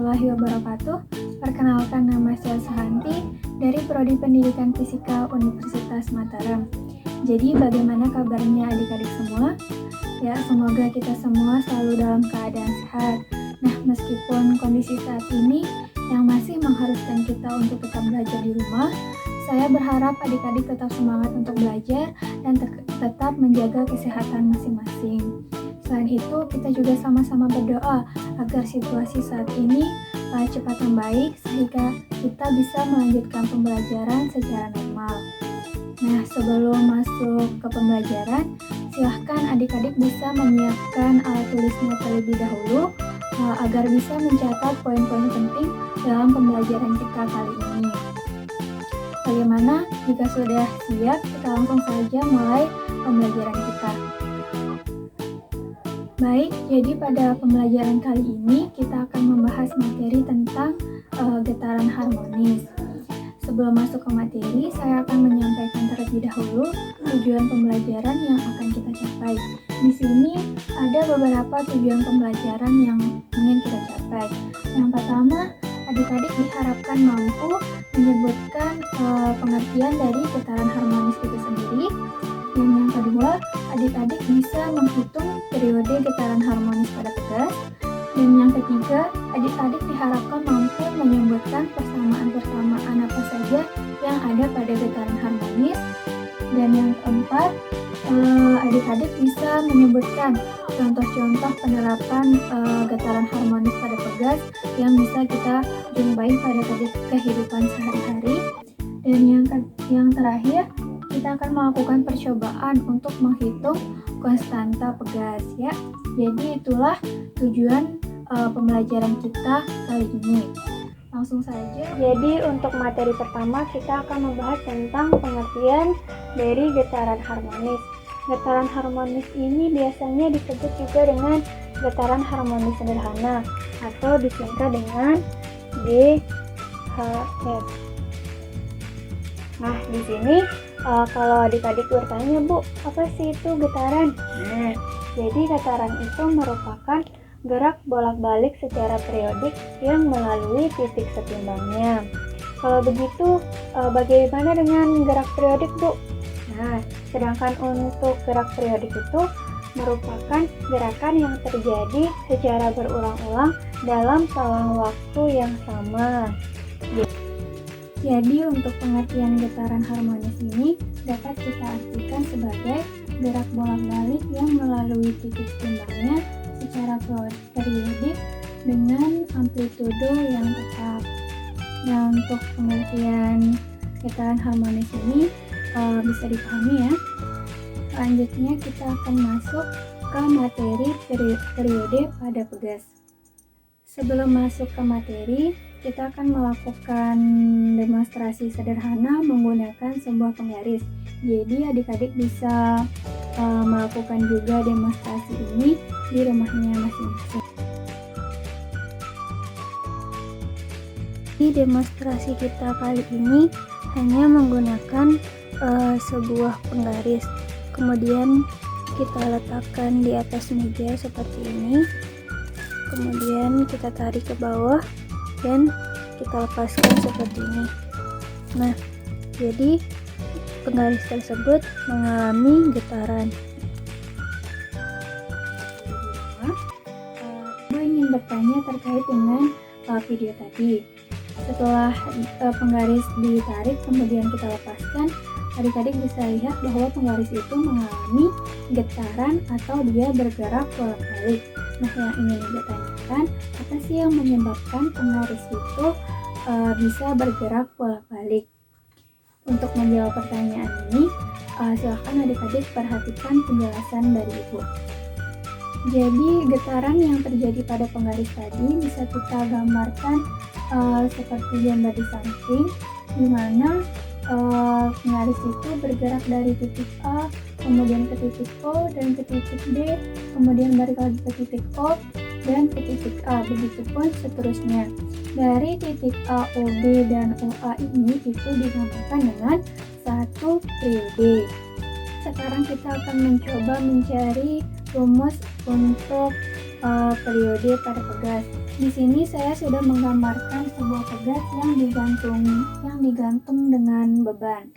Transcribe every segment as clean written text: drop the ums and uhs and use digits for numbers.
warahmatullahi wabarakatuh. Perkenalkan, nama saya Suhanti dari Prodi Pendidikan Fisika Universitas Mataram. Jadi bagaimana kabarnya adik-adik semua? Ya, semoga kita semua selalu dalam keadaan sehat. Nah, meskipun kondisi saat ini yang masih mengharuskan kita untuk tetap belajar di rumah, saya berharap adik-adik tetap semangat untuk belajar dan tetap menjaga kesehatan masing-masing. Selain itu, kita juga sama-sama berdoa agar situasi saat ini cepat membaik sehingga kita bisa melanjutkan pembelajaran secara normal. Nah, sebelum masuk ke pembelajaran, silahkan adik-adik bisa menyiapkan alat tulisnya terlebih dahulu agar bisa mencatat poin-poin penting dalam pembelajaran kita kali ini. Bagaimana? Jika sudah siap, kita langsung saja mulai pembelajaran kita. Baik, jadi pada pembelajaran kali ini kita akan membahas materi tentang getaran harmonis. Sebelum masuk ke materi, saya akan menyampaikan terlebih dahulu tujuan pembelajaran yang akan kita capai. Di sini ada beberapa tujuan pembelajaran yang ingin kita capai. Yang pertama, adik-adik diharapkan mampu menyebutkan pengertian dari getaran harmonis itu sendiri. Dan yang kedua, adik-adik bisa menghitung periode getaran harmonis pada pegas. Dan yang ketiga, adik-adik diharapkan mampu menyebutkan persamaan-persamaan apa saja yang ada pada getaran harmonis. Dan yang keempat, adik-adik bisa menyebutkan contoh-contoh penerapan getaran harmonis pada pegas yang bisa kita jumpai pada kehidupan sehari-hari. Dan yang terakhir, kita akan melakukan percobaan untuk menghitung konstanta pegas ya. Jadi itulah tujuan pembelajaran kita kali ini. Langsung saja. Jadi untuk materi pertama kita akan membahas tentang pengertian dari getaran harmonis. Getaran harmonis ini biasanya disebut juga dengan getaran harmonis sederhana atau disingkat dengan GHS. Nah, di sini kalau adik-adik bertanya, Bu, apa sih itu getaran? Nah, jadi getaran itu merupakan gerak bolak-balik secara periodik yang melalui titik setimbangnya. Kalau begitu, bagaimana dengan gerak periodik, Bu? Nah, sedangkan untuk gerak periodik itu merupakan gerakan yang terjadi secara berulang-ulang dalam selang waktu yang sama. Jadi untuk pengertian getaran harmonis ini dapat kita artikan sebagai gerak bolak-balik yang melalui titik timbangnya secara periodik dengan amplitudo yang tetap. Nah, untuk pengertian getaran harmonis ini bisa dipahami ya. Selanjutnya kita akan masuk ke materi periode pada pegas. Sebelum masuk ke materi, kita akan melakukan demonstrasi sederhana menggunakan sebuah penggaris. Jadi adik-adik bisa melakukan juga demonstrasi ini di rumahnya masing-masing. Di demonstrasi kita kali ini hanya menggunakan sebuah penggaris. Kemudian kita letakkan di atas meja seperti ini. Kemudian kita tarik ke bawah dan kita lepaskan seperti ini. Nah, jadi penggaris tersebut mengalami getaran. Saya ingin bertanya terkait dengan video tadi. Setelah penggaris ditarik kemudian kita lepaskan, adik-adik bisa lihat bahwa penggaris itu mengalami getaran atau dia bergerak bolak-balik. Nah, yang ingin ditanyakan, apa sih yang menyebabkan penggaris itu bisa bergerak bolak-balik? Untuk menjawab pertanyaan ini, silakan adik-adik perhatikan penjelasan dari Ibu. Jadi, getaran yang terjadi pada penggaris tadi bisa kita gambarkan seperti gambar di samping, di mana penggaris itu bergerak dari titik A, kemudian ke titik O, dan ke titik D, kemudian balik lagi ke titik O, dan ke titik A, begitupun seterusnya. Dari titik A, O, B, dan O, A ini itu digambarkan dengan satu periode. Sekarang kita akan mencoba mencari rumus untuk periode pada pegas. Di sini saya sudah menggambarkan sebuah pegas yang digantung dengan beban.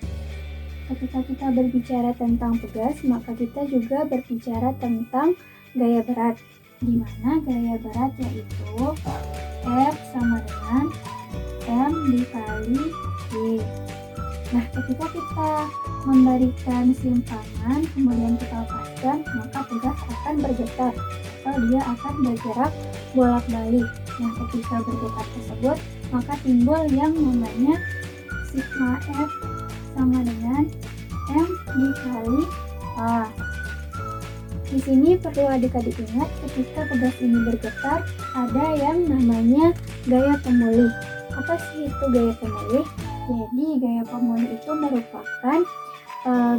Ketika kita berbicara tentang pegas, maka kita juga berbicara tentang gaya berat, di mana gaya berat yaitu F sama dengan M dikali G. Nah, ketika kita memberikan simpangan, kemudian kita lepaskan, maka pegas akan bergetar atau dia akan bergerak bolak-balik. Nah, ketika bergetar tersebut, maka timbul yang namanya sigma F sama dengan M dikali A. Di sini perlu adik-adik ingat, ketika pegas ini bergetar, ada yang namanya gaya pemulih. Apa sih itu gaya pemulih? Jadi gaya pemulih itu merupakan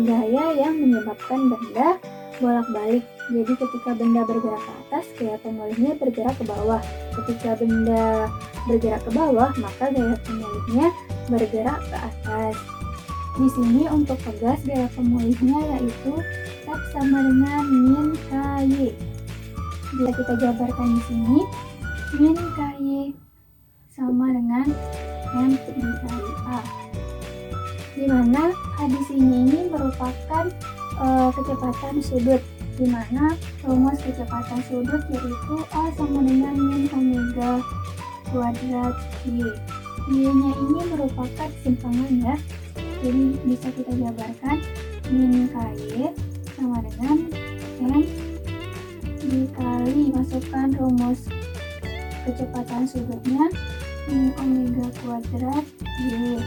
gaya yang menyebabkan benda bolak-balik. Jadi ketika benda bergerak ke atas, gaya pemulihnya bergerak ke bawah. Ketika benda bergerak ke bawah, maka gaya pemulihnya bergerak ke atas. Di sini untuk pegas gaya pemulihnya yaitu F sama dengan min KY. Bila kita jabarkan di sini, min KY sama dengan M dikali A. Di mana A di sini ini merupakan kecepatan sudut, di mana rumus kecepatan sudut yaitu A sama dengan min omega kuadrat Y. Y-nya ini merupakan simpangan ya. Jadi bisa kita jabarkan min KY sama dengan M dikali, masukkan rumus kecepatan sudutnya min omega kuadrat Y.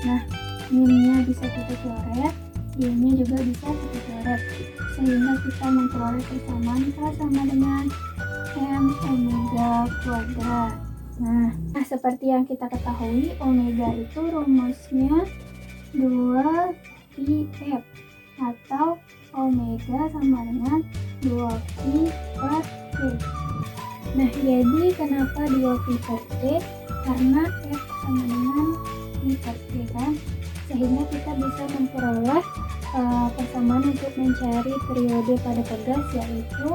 Nah, minnya bisa kita coret, Y-nya juga bisa kita coret, sehingga kita memperoleh persamaan K sama dengan M omega kuadrat. Nah, seperti yang kita ketahui, omega itu rumusnya 2πf atau omega sama dengan 2pi per T. Nah, jadi kenapa 2pi per T? Karena F sama dengan pi per T kan? Sehingga kita bisa memperoleh persamaan untuk mencari periode pada pegas yaitu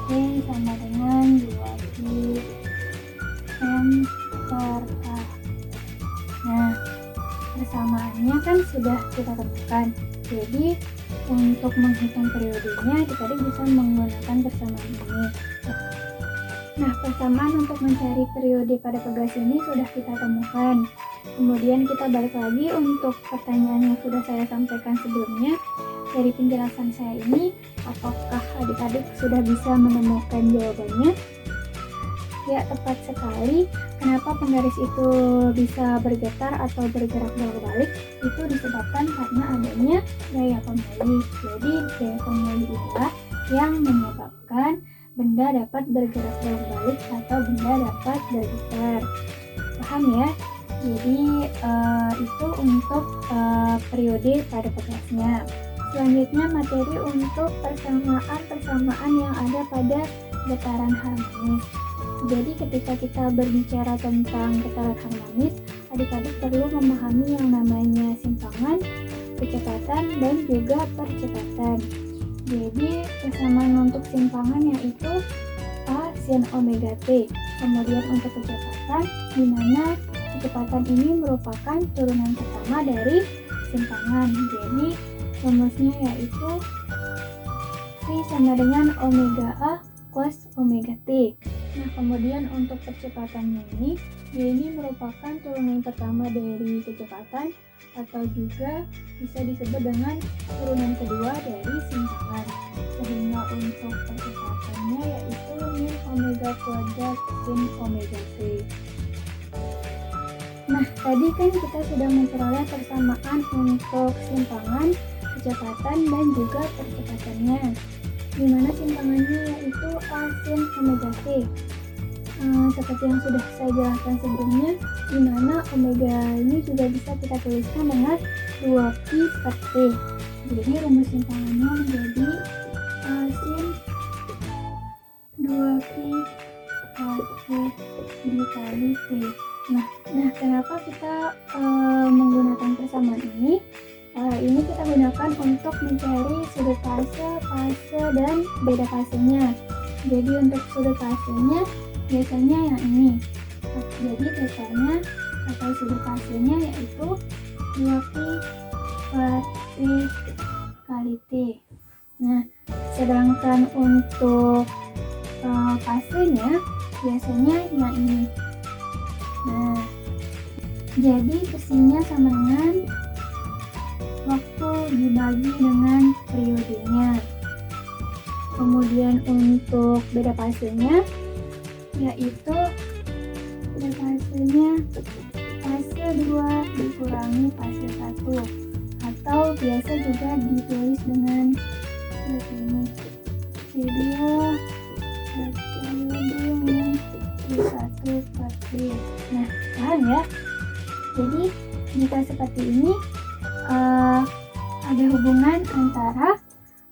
T sama dengan 2pi M per K. Nah, persamaannya kan sudah kita temukan. Jadi untuk menghitung periodenya, adik-adik bisa menggunakan persamaan ini. Nah, persamaan untuk mencari periode pada pegas ini sudah kita temukan. Kemudian kita balik lagi untuk pertanyaan yang sudah saya sampaikan sebelumnya. Dari penjelasan saya ini, apakah adik-adik sudah bisa menemukan jawabannya? Ya, tepat sekali. Kenapa penggaris itu bisa bergetar atau bergerak bolak-balik? Itu disebabkan karena adanya gaya pemulih. Jadi gaya pemulih inilah yang menyebabkan benda dapat bergerak bolak-balik atau benda dapat bergetar. Paham ya? Jadi itu untuk periode pada pegasnya. Selanjutnya materi untuk persamaan yang ada pada getaran harmonis. Jadi ketika kita berbicara tentang getaran harmonis, adik-adik perlu memahami yang namanya simpangan, kecepatan, dan juga percepatan. Jadi persamaan untuk simpangan yaitu A sin omega T. Kemudian untuk kecepatan, di mana kecepatan ini merupakan turunan pertama dari simpangan. Jadi rumusnya yaitu V sama dengan omega A cos omega T. Nah, kemudian untuk percepatannya ini merupakan turunan pertama dari kecepatan atau juga bisa disebut dengan turunan kedua dari simpangan. Sehingga untuk percepatannya yaitu min omega kuadrat sin omega T. Nah, tadi kan kita sudah memperoleh persamaan untuk simpangan, kecepatan, dan juga percepatannya. Di mana simpangannya yaitu A sin omega T. Seperti yang sudah saya jelaskan sebelumnya, di mana omega ini juga bisa kita tuliskan dengan 2pi per T. Jadi rumus simpangannya menjadi A sin 2pi per T dikali T. Nah, kenapa kita menggunakan persamaan ini? Ini kita gunakan untuk mencari sudut fase, dan beda fasenya. Jadi untuk sudut fasenya biasanya yang ini. Jadi dasarnya atau sudut pasilnya yaitu 2pi per P kali T. Nah, sedangkan untuk pasenya biasanya yang ini. Nah, jadi besinya sama dengan waktu dibagi dengan periodenya. Kemudian untuk beda pasenya yaitu beda pasenya fase 2 dikurangi fase 1, atau biasa juga ditulis dengan seperti ini, video dengan U1 per T. Nah, paham ya? Jadi jika seperti ini ada hubungan antara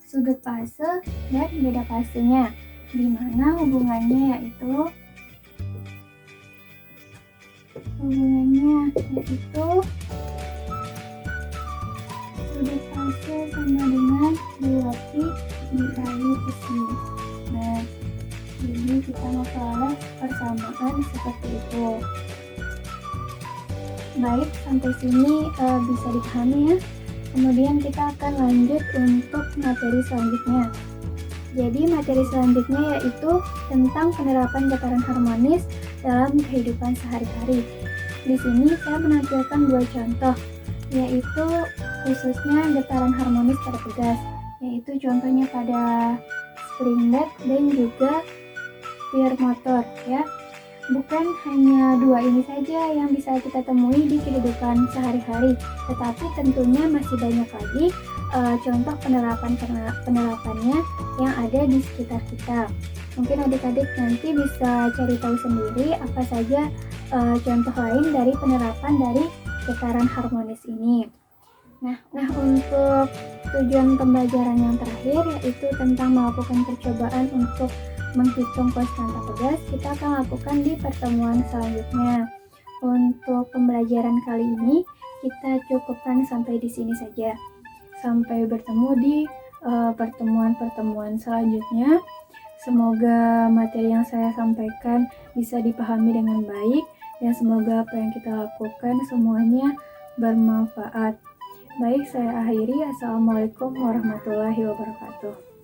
sudut fase dan beda fasenya, di mana hubungannya yaitu sudut fase sama dengan 2pi dikali besi. Nah, jadi kita memperoleh persamaan seperti itu. Baik, sampai sini bisa dipahami ya. Kemudian kita akan lanjut untuk materi selanjutnya. Jadi materi selanjutnya yaitu tentang penerapan getaran harmonis dalam kehidupan sehari-hari. Di sini saya menampilkan 2 contoh, yaitu khususnya getaran harmonis pada pegas, yaitu contohnya pada spring bed dan juga pier motor ya. Bukan hanya 2 ini saja yang bisa kita temui di kehidupan sehari-hari, tetapi tentunya masih banyak lagi contoh penerapannya yang ada di sekitar kita. Mungkin adik-adik nanti bisa cari tahu sendiri apa saja contoh lain dari penerapan dari getaran harmonis ini. Nah, untuk tujuan pembelajaran yang terakhir yaitu tentang melakukan percobaan untuk menghitung konstanta pegas, kita akan lakukan di pertemuan selanjutnya. Untuk pembelajaran kali ini kita cukupkan sampai di sini saja. Sampai bertemu di pertemuan-pertemuan selanjutnya. Semoga materi yang saya sampaikan bisa dipahami dengan baik dan semoga apa yang kita lakukan semuanya bermanfaat. Baik, saya akhiri. Assalamualaikum warahmatullahi wabarakatuh.